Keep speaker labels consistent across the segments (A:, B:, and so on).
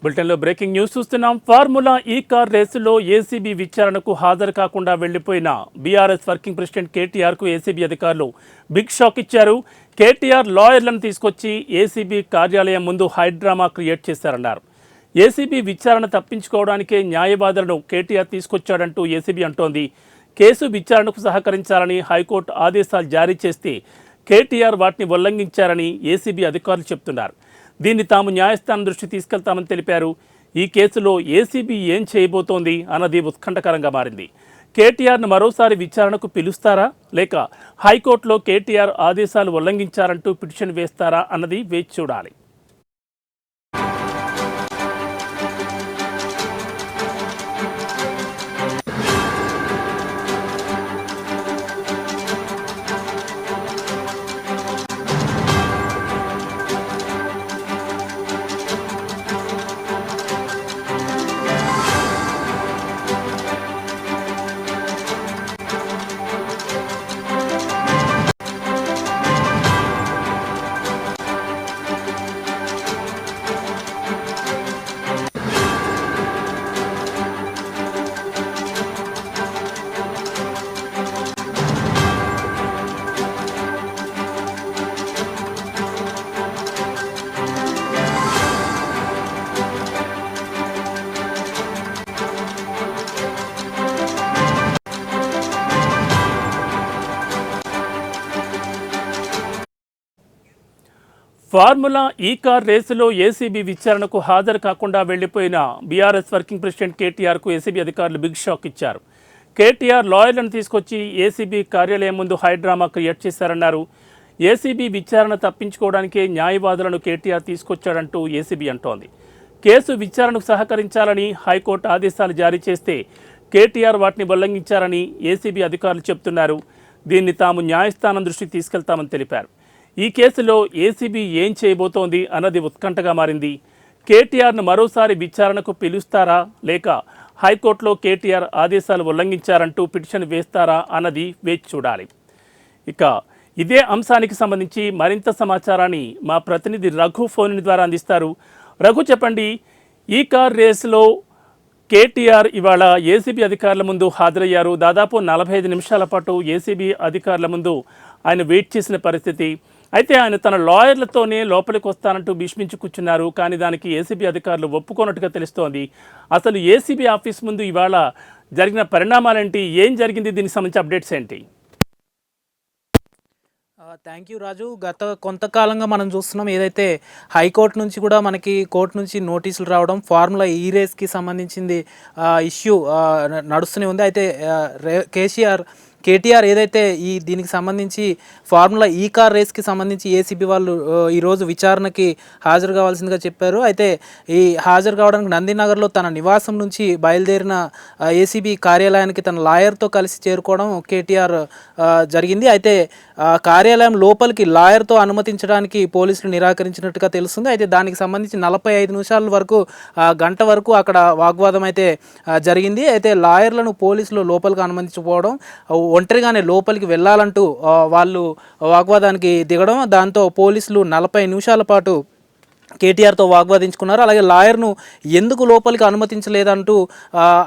A: బులెటిన్లో breaking news చూస్తున్నాం. Formula ఈ కార్ రేసులో ఏసీబీ విచారణకు హాజరు కాకుండా వెళ్లిపోయిన బీఆర్ఎస్ వర్కింగ్ ప్రెసిడెంట్ కేటీఆర్కు ఏసీబీ అధికారులు బిగ్ షాక్ ఇచ్చారు. కేటీఆర్ లాయర్లను తీసుకొచ్చి ఏసీబీ కార్యాలయం ముందు హైడ్రామా క్రియేట్ చేశారన్నారు. ఏసీబీ విచారణ తప్పించుకోవడానికే న్యాయవాదులను కేటీఆర్ తీసుకొచ్చాడంటూ ఏసీబీ అంటోంది. కేసు విచారణకు సహకరించాలని హైకోర్టు ఆదేశాలు జారీ చేస్తే కేటీఆర్ వాటిని ఉల్లంఘించారని ఏసీబీ అధికారులు చెబుతున్నారు. దీన్ని తాము న్యాయస్థానం దృష్టి తీసుకెళ్తామని తెలిపారు. ఈ కేసులో ఏసీబీ ఏం చేయబోతోంది అన్నది ఉత్కంఠకరంగా మారింది. కేటీఆర్ను మరోసారి విచారణకు పిలుస్తారా, లేక హైకోర్టులో కేటీఆర్ ఆదేశాలు ఉల్లంఘించారంటూ పిటిషన్ వేస్తారా అన్నది వేచి చూడాలి. ఫార్ములా ఈ కార్ రేసులో ఏసీబీ విచారణకు హాజరు కాకుండా వెళ్లిపోయిన బీఆర్ఎస్ వర్కింగ్ ప్రెసిడెంట్ కేటీఆర్కు ఏసీబీ అధికారులు బిగ్ షాక్ ఇచ్చారు. కేటీఆర్ లాయర్లను తీసుకొచ్చి ఏసీబీ కార్యాలయం ముందు హైడ్రామా క్రియేట్ చేశారన్నారు. ఏసీబీ విచారణ తప్పించుకోవడానికే న్యాయవాదులను కేటీఆర్ తీసుకొచ్చాడంటూ ఏసీబీ అంటోంది. కేసు విచారణకు సహకరించాలని హైకోర్టు ఆదేశాలు జారీ చేస్తే కేటీఆర్ వాటిని ఉల్లంఘించారని ఏసీబీ అధికారులు చెబుతున్నారు. దీన్ని తాము న్యాయస్థానం దృష్టికి తీసుకెళ్తామని తెలిపారు. ఈ కేసులో ఏసీబీ ఏం చేయబోతోంది అన్నది ఉత్కంఠగా మారింది. కేటీఆర్ను మరోసారి విచారణకు పిలుస్తారా, లేక హైకోర్టులో కేటీఆర్ ఆదేశాలు ఉల్లంఘించారంటూ పిటిషన్ వేస్తారా అన్నది వేచి చూడాలి. ఇక ఇదే అంశానికి సంబంధించి మరింత సమాచారాన్ని మా ప్రతినిధి రఘు ఫోన్ ద్వారా అందిస్తారు. రఘు, చెప్పండి, ఈ కార్ రేసులో కేటీఆర్ ఇవాళ ఏసీబీ అధికారుల ముందు హాజరయ్యారు. దాదాపు 45 నిమిషాల పాటు ఏసీబీ అధికారుల ముందు ఆయన వెయిట్ చేసిన పరిస్థితి. అయితే ఆయన తన లాయర్లతోనే లోపలికి వస్తానంటూ భీష్మించి కూర్చున్నారు. కానీ దానికి ఏసీబీ అధికారులు ఒప్పుకోనట్టుగా తెలుస్తోంది. అసలు ఏసీబీ ఆఫీస్ ముందు ఇవాళ జరిగిన పరిణామాలేంటి, ఏం జరిగింది, దీనికి సంబంధించి అప్డేట్స్ ఏంటి?
B: థ్యాంక్ యూ రాజు. గత కొంతకాలంగా మనం చూస్తున్నాం, ఏదైతే హైకోర్టు నుంచి కూడా మనకి కోర్టు నుంచి నోటీసులు రావడం, ఫార్ములా ఈ రేస్కి సంబంధించింది ఇష్యూ నడుస్తూనే ఉంది. అయితే కేటీఆర్ ఏదైతే దీనికి సంబంధించి ఫార్ములా ఈ కార్ రేస్కి సంబంధించి ఏసీబీ వాళ్ళు ఈరోజు విచారణకి హాజరు కావాల్సిందిగా చెప్పారు. అయితే ఈ హాజరు కావడానికి నందినగర్లో తన నివాసం నుంచి బయలుదేరిన ఏసీబీ కార్యాలయానికి తన లాయర్తో కలిసి చేరుకోవడం కేటీఆర్ జరిగింది. అయితే కార్యాలయం లోపలికి లాయర్తో అనుమతించడానికి పోలీసులు నిరాకరించినట్టుగా తెలుస్తుంది. అయితే దానికి సంబంధించి 45 నిమిషాల వరకు, గంట వరకు అక్కడ వాగ్వాదం అయితే జరిగింది. అయితే లాయర్లను పోలీసులు లోపలికి అనుమతించకపోవడం, ఒంటరిగానే లోపలికి వెళ్ళాలంటూ వాళ్ళు వాగ్వాదానికి దిగడం, దాంతో పోలీసులు 40 నిమిషాల పాటు కేటీఆర్తో వాగ్వాదించుకున్నారు. అలాగే లాయర్ను ఎందుకు లోపలికి అనుమతించలేదంటూ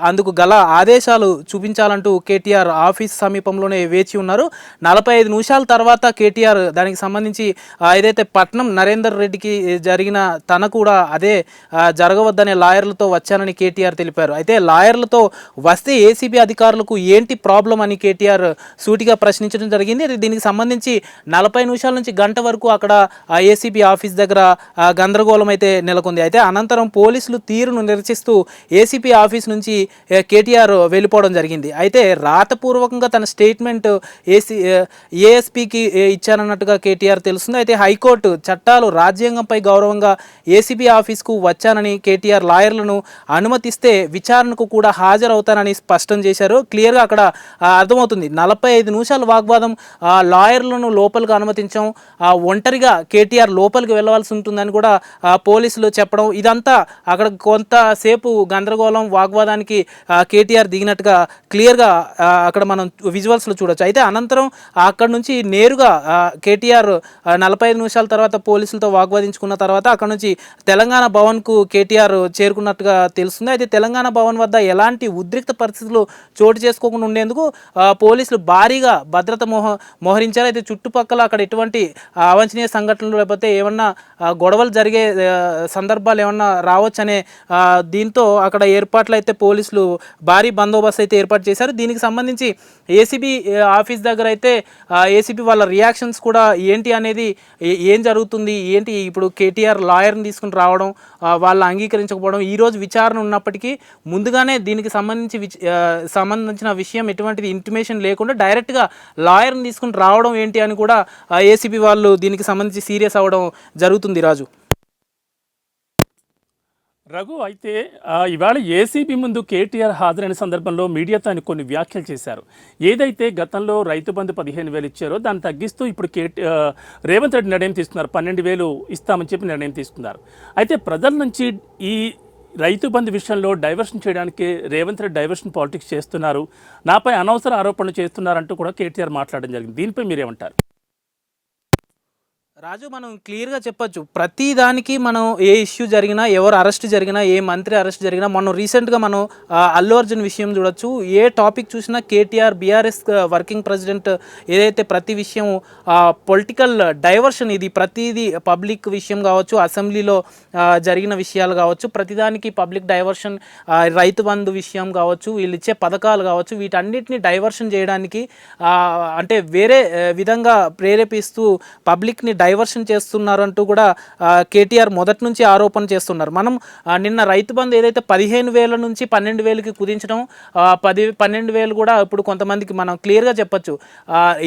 B: అందుకు గల ఆదేశాలు చూపించాలంటూ కేటీఆర్ ఆఫీస్ సమీపంలోనే వేచి ఉన్నారు. 45 నిమిషాల తర్వాత కేటీఆర్ దానికి సంబంధించి ఏదైతే పట్నం నరేందర్ రెడ్డికి జరిగిన తన కూడా అదే జరగవద్దనే లాయర్లతో వచ్చానని కేటీఆర్ తెలిపారు. అయితే లాయర్లతో వస్తే ఏసీబీ అధికారులకు ఏంటి ప్రాబ్లం అని కేటీఆర్ సూటిగా ప్రశ్నించడం జరిగింది. దీనికి సంబంధించి 40 నిమిషాల నుంచి గంట వరకు అక్కడ ఏసీబీ ఆఫీస్ దగ్గర గందరగోళం అయితే నెలకొంది. అయితే అనంతరం పోలీసులు తీరును నిరసిస్తూ ఏసీపీ ఆఫీస్ నుంచి కేటీఆర్ వెళ్ళిపోవడం జరిగింది. అయితే రాతపూర్వకంగా తన స్టేట్మెంట్ ఏఎస్పీకి ఇచ్చానన్నట్టుగా కేటీఆర్ తెలుస్తుంది. అయితే హైకోర్టు చట్టాలు రాజ్యాంగంపై గౌరవంగా ఏసీబీ ఆఫీస్కు వచ్చానని కేటీఆర్ లాయర్లను అనుమతిస్తే విచారణకు కూడా హాజరవుతానని స్పష్టం చేశారు. క్లియర్గా అక్కడ అర్థమవుతుంది. 45 నిమిషాల వాగ్వాదం, లాయర్లను లోపలికి అనుమతించాం, ఒంటరిగా కేటీఆర్ లోపలికి వెళ్ళవలసి ఉంటుందని కూడా పోలీసులు చెప్పడం ఇదంతా అక్కడ కొంతసేపు గందరగోళం వాగ్వాదానికి కేటీఆర్ దిగినట్టుగా క్లియర్గా అక్కడ మనం విజువల్స్లో చూడొచ్చు. అయితే అనంతరం అక్కడ నుంచి నేరుగా కేటీఆర్ 45 నిమిషాల తర్వాత పోలీసులతో వాగ్వాదించుకున్న తర్వాత అక్కడ నుంచి తెలంగాణ భవన్కు కేటీఆర్ చేరుకున్నట్టుగా తెలుస్తుంది. అయితే తెలంగాణ భవన్ వద్ద ఎలాంటి ఉద్రిక్త పరిస్థితులు చోటు చేసుకోకుండా ఉండేందుకు పోలీసులు భారీగా భద్రత మోహరించారు. అయితే చుట్టుపక్కల అక్కడ ఎటువంటి అవాంఛనీయ సంఘటనలు లేకపోతే ఏమన్నా గొడవలు జరిగే సందర్భాలు ఏమన్నా రావచ్చనే దీంతో అక్కడ ఏర్పాట్లు అయితే పోలీసులు భారీ బందోబస్తు అయితే ఏర్పాటు చేశారు. దీనికి సంబంధించి ఏసీబీ ఆఫీస్ దగ్గర అయితే ఏసీబీ వాళ్ళ రియాక్షన్స్ కూడా ఏంటి అనేది, ఏం జరుగుతుంది ఏంటి, ఇప్పుడు కేటీఆర్ లాయర్ని తీసుకుని రావడం, వాళ్ళు అంగీకరించకపోవడం, ఈరోజు విచారణ ఉన్నప్పటికీ ముందుగానే దీనికి సంబంధించిన విషయం ఎటువంటిది ఇంటిమేషన్ లేకుండా డైరెక్ట్గా లాయర్ని తీసుకుని రావడం ఏంటి అని కూడా ఏసీబీ వాళ్ళు దీనికి సంబంధించి సీరియస్ అవ్వడం జరుగుతుంది. రాజు
A: రఘు, అయితే ఇవాళ ఏసీబీ ముందు కేటీఆర్ హాజరైన సందర్భంలో మీడియాతో ఆయన కొన్ని వ్యాఖ్యలు చేశారు. ఏదైతే గతంలో రైతు బంధు 15,000 ఇచ్చారో దాన్ని తగ్గిస్తూ ఇప్పుడు రేవంత్ రెడ్డి నిర్ణయం తీసుకున్నారు, 12,000 ఇస్తామని చెప్పి నిర్ణయం తీసుకున్నారు. అయితే ప్రజల నుంచి ఈ రైతు బంధు విషయంలో డైవర్షన్ చేయడానికి రేవంత్ రెడ్డి డైవర్షన్ పాలిటిక్స్ చేస్తున్నారు, నాపై అనవసర ఆరోపణలు చేస్తున్నారంటూ కూడా కేటీఆర్ మాట్లాడడం జరిగింది. దీనిపై మీరేమంటారు?
B: రాజు, మనం క్లియర్గా చెప్పొచ్చు, ప్రతి దానికి మనం ఏ ఇష్యూ జరిగినా, ఎవరు అరెస్ట్ జరిగినా, ఏ మంత్రి అరెస్ట్ జరిగినా, మనం రీసెంట్గా మనం అల్లు అర్జున్ విషయం చూడొచ్చు. ఏ టాపిక్ చూసినా కేటీఆర్ బీఆర్ఎస్ వర్కింగ్ ప్రెసిడెంట్ ఏదైతే ప్రతి విషయం పొలిటికల్ డైవర్షన్, ఇది ప్రతిదీ పబ్లిక్ విషయం కావచ్చు, అసెంబ్లీలో జరిగిన విషయాలు కావచ్చు, ప్రతిదానికి పబ్లిక్ డైవర్షన్, రైతు బంధు విషయం కావచ్చు, వీళ్ళు ఇచ్చే పథకాలు కావచ్చు, వీటన్నిటిని డైవర్షన్ చేయడానికి అంటే వేరే విధంగా ప్రేరేపిస్తూ పబ్లిక్ని డైవర్షన్ చేస్తున్నారంటూ కూడా కేటీఆర్ మొదటి నుంచి ఆరోపణ చేస్తున్నారు. మనం నిన్న రైతు బంధు ఏదైతే 15,000 నుంచి 12,000కి కుదించడం, 12,000 కూడా ఇప్పుడు కొంతమందికి మనం క్లియర్గా చెప్పచ్చు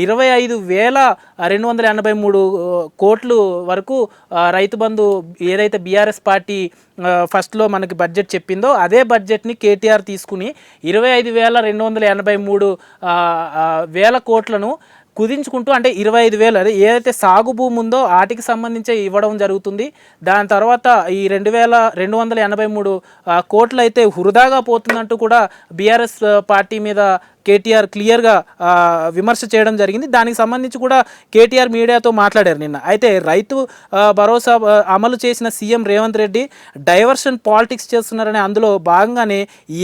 B: 25,283 కోట్లు వరకు రైతు బంధు ఏదైతే బీఆర్ఎస్ పార్టీ ఫస్ట్లో మనకి బడ్జెట్ చెప్పిందో అదే బడ్జెట్ని కేటీఆర్ తీసుకుని 25,283 కోట్లను కుదించుకుంటూ, అంటే 25,000 ఏదైతే సాగు భూమి ఉందో వాటికి సంబంధించి ఇవ్వడం జరుగుతుంది. దాని తర్వాత ఈ 2,283 కోట్లు అయితే వృధాగా పోతుందంటూ కూడా బీఆర్ఎస్ పార్టీ మీద కేటీఆర్ క్లియర్గా విమర్శ చేయడం జరిగింది. దానికి సంబంధించి కూడా కేటీఆర్ మీడియాతో మాట్లాడారు నిన్న. అయితే రైతు భరోసా అమలు చేసిన CM Revanth Reddy diversion politics చేస్తున్నారని, అందులో భాగంగానే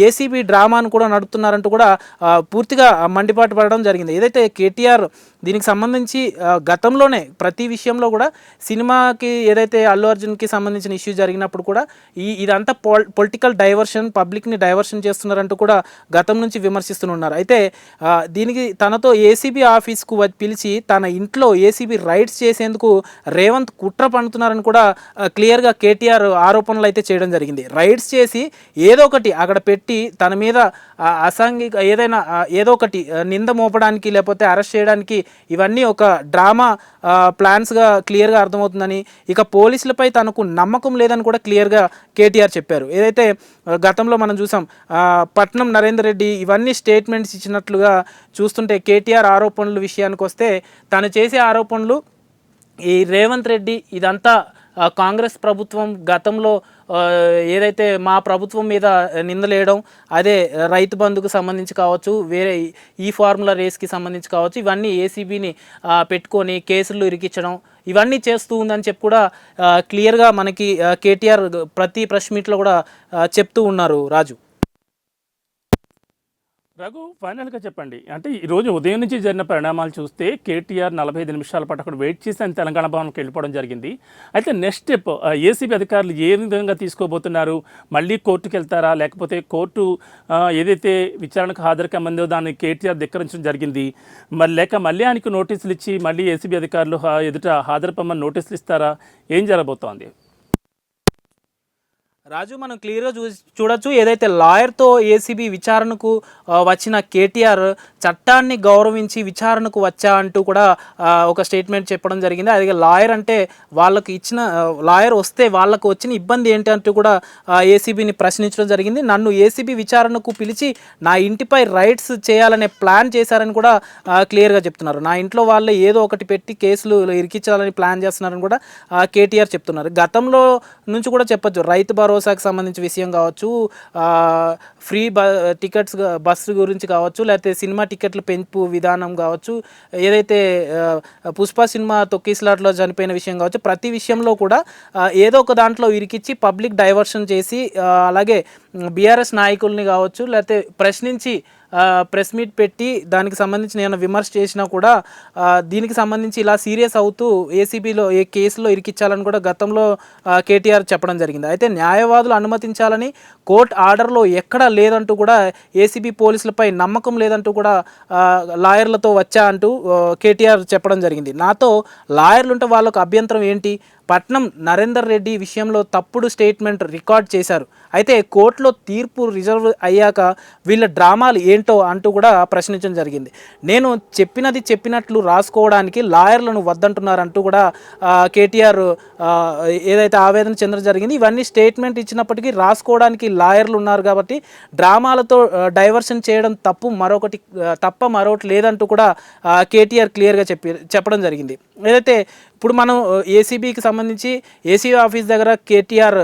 B: ఏసీబీ డ్రామాను కూడా నడుపుతున్నారంటూ కూడా పూర్తిగా మండిపాటు పడడం జరిగింది. ఏదైతే కేటీఆర్ దీనికి సంబంధించి గతంలోనే ప్రతి విషయంలో కూడా సినిమాకి ఏదైతే అల్లు అర్జున్కి సంబంధించిన ఇష్యూ జరిగినప్పుడు కూడా ఇదంతా పొలిటికల్ డైవర్షన్, పబ్లిక్ని డైవర్షన్ చేస్తున్నారంటూ కూడా గతం నుంచి విమర్శిస్తున్నారు. అయితే దీనికి తనతో ఏసీబీ ఆఫీస్కు పిలిచి తన ఇంట్లో ఏసీబీ రైడ్స్ చేసేందుకు రేవంత్ కుట్ర పన్నుతున్నారని కూడా క్లియర్గా కేటీఆర్ ఆరోపణలు అయితే చేయడం జరిగింది. రైడ్స్ చేసి ఏదో ఒకటి అక్కడ పెట్టి తన మీద అసాంఘిక ఏదో ఒకటి నింద మోపడానికి లేకపోతే అరెస్ట్ చేయడానికి ఇవన్నీ ఒక డ్రామా ప్లాన్స్గా క్లియర్గా అర్థమవుతుందని, ఇక పోలీసులపై తనకు నమ్మకం లేదని కూడా క్లియర్గా కేటీఆర్ చెప్పారు. ఏదైతే గతంలో మనం చూసాం పట్నం నరేందర్ రెడ్డి ఇవన్నీ స్టేట్మెంట్స్ ఇచ్చినట్లుగా చూస్తుంటే కేటీఆర్ ఆరోపణల విషయానికి వస్తే తను చేసే ఆరోపణలు ఈ రేవంత్ రెడ్డి ఇదంతా కాంగ్రెస్ ప్రభుత్వం గతంలో ఏదైతే మా ప్రభుత్వం మీద నిందలేయడం, అదే రైతు బంధుకు సంబంధించి కావచ్చు, వేరే ఈ ఫార్ములా రేస్కి సంబంధించి కావచ్చు, ఇవన్నీ ఏసీబీని పెట్టుకొని కేసులు ఇరికించడం ఇవన్నీ చేస్తూ ఉందని చెప్పి కూడా క్లియర్గా మనకి కేటీఆర్ ప్రతి ప్రెస్ మీట్లో కూడా చెప్తూ ఉన్నారు. రాజు,
A: రఘు, ఫైనల్గా చెప్పండి, అంటే ఈరోజు ఉదయం నుంచి జరిగిన పరిణామాలు చూస్తే కేటీఆర్ 45 నిమిషాల పాటు అక్కడ వెయిట్ చేసి ఆయన తెలంగాణ భవన్కి వెళ్ళిపోవడం జరిగింది. అయితే నెక్స్ట్ స్టెప్ ఏసీబీ అధికారులు ఏ విధంగా తీసుకోబోతున్నారు? మళ్ళీ కోర్టుకు వెళ్తారా, లేకపోతే కోర్టు ఏదైతే విచారణకు హాజరు కమ్మందో దాన్ని కేటీఆర్ ధిక్కరించడం జరిగింది, లేక మళ్ళీ ఆయనకు నోటీసులు ఇచ్చి మళ్ళీ ఏసీబీ అధికారులు ఎదుట హాజరు పమ్మని నోటీసులు ఇస్తారా? ఏం జరగబోతోంది?
B: రాజు, మనం క్లియర్గా చూడొచ్చు, ఏదైతే లాయర్తో ఏసీబీ విచారణకు వచ్చిన కేటీఆర్ చట్టాన్ని గౌరవించి విచారణకు వచ్చా అంటూ కూడా ఒక స్టేట్మెంట్ చెప్పడం జరిగింది. అదే లాయర్ అంటే వాళ్ళకు ఇచ్చిన లాయర్ వస్తే వాళ్ళకు వచ్చిన ఇబ్బంది ఏంటి అంటూ కూడా ఏసీబీని ప్రశ్నించడం జరిగింది. నన్ను ఏసీబీ విచారణకు పిలిచి నా ఇంటిపై రైట్స్ చేయాలనే ప్లాన్ చేశారని కూడా క్లియర్గా చెప్తున్నారు. నా ఇంట్లో వాళ్ళే ఏదో ఒకటి పెట్టి కేసులు ఇరికించాలని ప్లాన్ చేస్తున్నారని కూడా కేటీఆర్ చెప్తున్నారు. గతంలో నుంచి కూడా చెప్పొచ్చు, రైతు భరోసాకి సంబంధించి విషయం కావచ్చు, ఫ్రీ టికెట్స్ బస్సు గురించి కావచ్చు, లేకపోతే సినిమా టికెట్ల పెంపు విధానం కావచ్చు, ఏదైతే పుష్ప సినిమా తొక్కిస్లాట్లో చనిపోయిన విషయం కావచ్చు, ప్రతి విషయంలో కూడా ఏదో ఒక దాంట్లో ఇరికిచ్చి పబ్లిక్ డైవర్షన్ చేసి అలాగే బీఆర్ఎస్ నాయకుల్ని కావచ్చు లేకపోతే ప్రశ్నించి ప్రెస్ మీట్ పెట్టి దానికి సంబంధించి నేను విమర్శ చేసినా కూడా దీనికి సంబంధించి ఇలా సీరియస్ అవుతూ ఏసీబీలో ఏ కేసులో ఇరికించాలని కూడా గతంలో కేటీఆర్ చెప్పడం జరిగింది. అయితే న్యాయవాదులు అనుమతించాలని కోర్టు ఆర్డర్లో ఎక్కడా లేదంటూ కూడా ఏసీబీ పోలీసులపై నమ్మకం లేదంటూ కూడా లాయర్లతో వచ్చా అంటూ కేటీఆర్ చెప్పడం జరిగింది. నాతో లాయర్లు ఉంటే వాళ్ళకు అభ్యంతరం ఏంటి? పట్నం నరేందర్ రెడ్డి విషయంలో తప్పుడు స్టేట్మెంట్ రికార్డ్ చేశారు, అయితే కోర్టులో తీర్పు రిజర్వ్ అయ్యాక వీళ్ళ డ్రామాలు ఏంటో అంటూ కూడా ప్రశ్నించడం జరిగింది. నేను చెప్పినది చెప్పినట్లు రాసుకోవడానికి లాయర్లను వద్దంటున్నారంటూ కూడా కేటీఆర్ ఏదైతే ఆవేదన చెందడం జరిగింది. ఇవన్నీ స్టేట్మెంట్ ఇచ్చినప్పటికీ రాసుకోవడానికి లాయర్లు ఉన్నారు కాబట్టి డ్రామాలతో డైవర్షన్ చేయడం తప్ప మరొకటి లేదంటూ కూడా కేటీఆర్ క్లియర్గా చెప్పడం జరిగింది. ఏదైతే ఇప్పుడు మనం ఏసీబీకి సంబంధించి ఏసీబీ ఆఫీస్ దగ్గర కేటీఆర్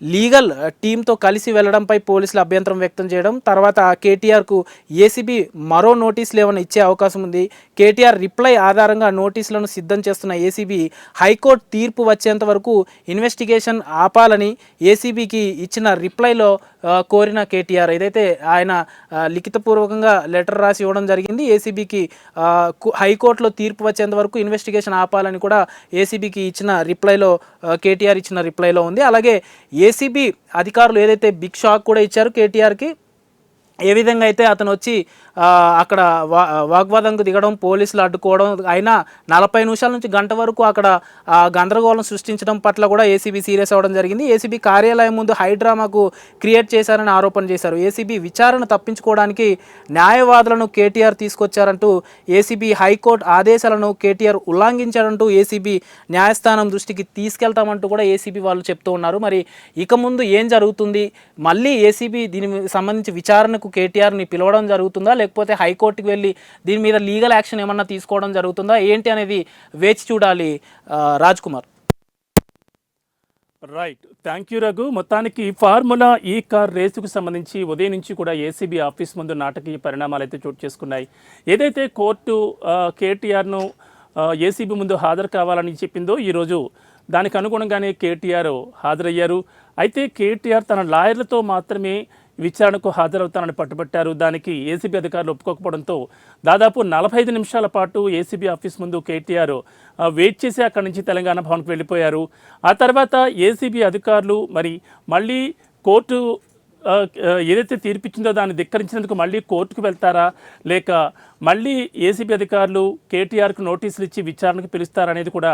B: లీగల్ టీంతో కలిసి వెళ్ళడంపై పోలీసులు అభ్యంతరం వ్యక్తం చేయడం, తర్వాత కేటీఆర్కు ఏసీబీ మరో నోటీసులు ఏమైనా ఇచ్చే అవకాశం ఉంది. కేటీఆర్ రిప్లై ఆధారంగా నోటీసులను సిద్ధం చేస్తున్న ఏసీబీ హైకోర్టు తీర్పు వచ్చేంత వరకు ఇన్వెస్టిగేషన్ ఆపాలని ఏసీబీకి ఇచ్చిన రిప్లైలో కోరిన కేటీఆర్ ఏదైతే ఆయన లిఖితపూర్వకంగా లెటర్ రాసి ఇవ్వడం జరిగింది. ఏసీబీకి హైకోర్టులో తీర్పు వచ్చేంత వరకు ఇన్వెస్టిగేషన్ ఆపాలని కూడా ఏసీబీకి ఇచ్చిన రిప్లైలో కేటీఆర్ ఇచ్చిన రిప్లైలో ఉంది. అలాగే ఏసీబీ అధికారులు ఏదైతే బిగ్ షాక్ కూడా ఇచ్చారు కేటీఆర్కి, ఏ విధంగా అయితే అతను వచ్చి అక్కడ వాగ్వాదంకు దిగడం, పోలీసులు అడ్డుకోవడం, అయినా 40 నిమిషాల నుంచి గంట వరకు అక్కడ గందరగోళం సృష్టించడం పట్ల కూడా ఏసీబీ సీరియస్ అవ్వడం జరిగింది. ఏసీబీ కార్యాలయం ముందు హైడ్రామాకు క్రియేట్ చేశారని ఆరోపణ చేశారు. ఏసీబీ విచారణ తప్పించుకోవడానికి న్యాయవాదులను కేటీఆర్ తీసుకొచ్చారంటూ ఏసీబీ హైకోర్టు ఆదేశాలను కేటీఆర్ ఉల్లంఘించారంటూ ఏసీబీ న్యాయస్థానం దృష్టికి తీసుకెళ్తామంటూ కూడా ఏసీబీ వాళ్ళు చెప్తూ ఉన్నారు. మరి ఇక ముందు ఏం జరుగుతుంది? మళ్ళీ ఏసీబీ దీనికి సంబంధించి విచారణకు కేటీఆర్ని పిలవడం జరుగుతుందా, లేకపోతే హైకోర్టుకి వెళ్ళి దీని మీద లీగల్ యాక్షన్ ఏమన్నా తీసుకోవడం జరుగుతుందా ఏంటి అనేది వేచి చూడాలి. Raj Kumar.
A: Right, thank you Raghu. మొత్తానికి ఫార్ములా ఈ కార్ రేసుకు సంబంధించి ఉదయం నుంచి కూడా ఏసీబీ ఆఫీస్ ముందు నాటకీయ పరిణామాలు అయితే చోటు చేసుకున్నాయి. ఏదైతే కోర్టు కేటీఆర్ను ఏసీబీ ముందు హాజరు కావాలని చెప్పిందో ఈరోజు దానికి అనుగుణంగానే కేటీఆర్ హాజరయ్యారు. అయితే కేటీఆర్ తన లాయర్లతో మాత్రమే విచారణకు హాజరవుతానని పట్టుబట్టారు. దానికి ఏసీబీ అధికారులు ఒప్పుకోకపోవడంతో దాదాపు 45 నిమిషాల పాటు ఏసీబీ ఆఫీస్ ముందు కేటీఆర్ వెయిట్ చేసి అక్కడి నుంచి తెలంగాణ భవన్కు వెళ్ళిపోయారు. ఆ తర్వాత ఏసీబీ అధికారులు మళ్ళీ కోర్టు ఏదైతే తీర్పిచ్చిందో దాన్ని ధిక్కరించినందుకు మళ్ళీ కోర్టుకు వెళ్తారా, లేక మళ్ళీ ఏసీబీ అధికారులు కేటీఆర్కు నోటీసులు ఇచ్చి విచారణకు పిలుస్తారనేది కూడా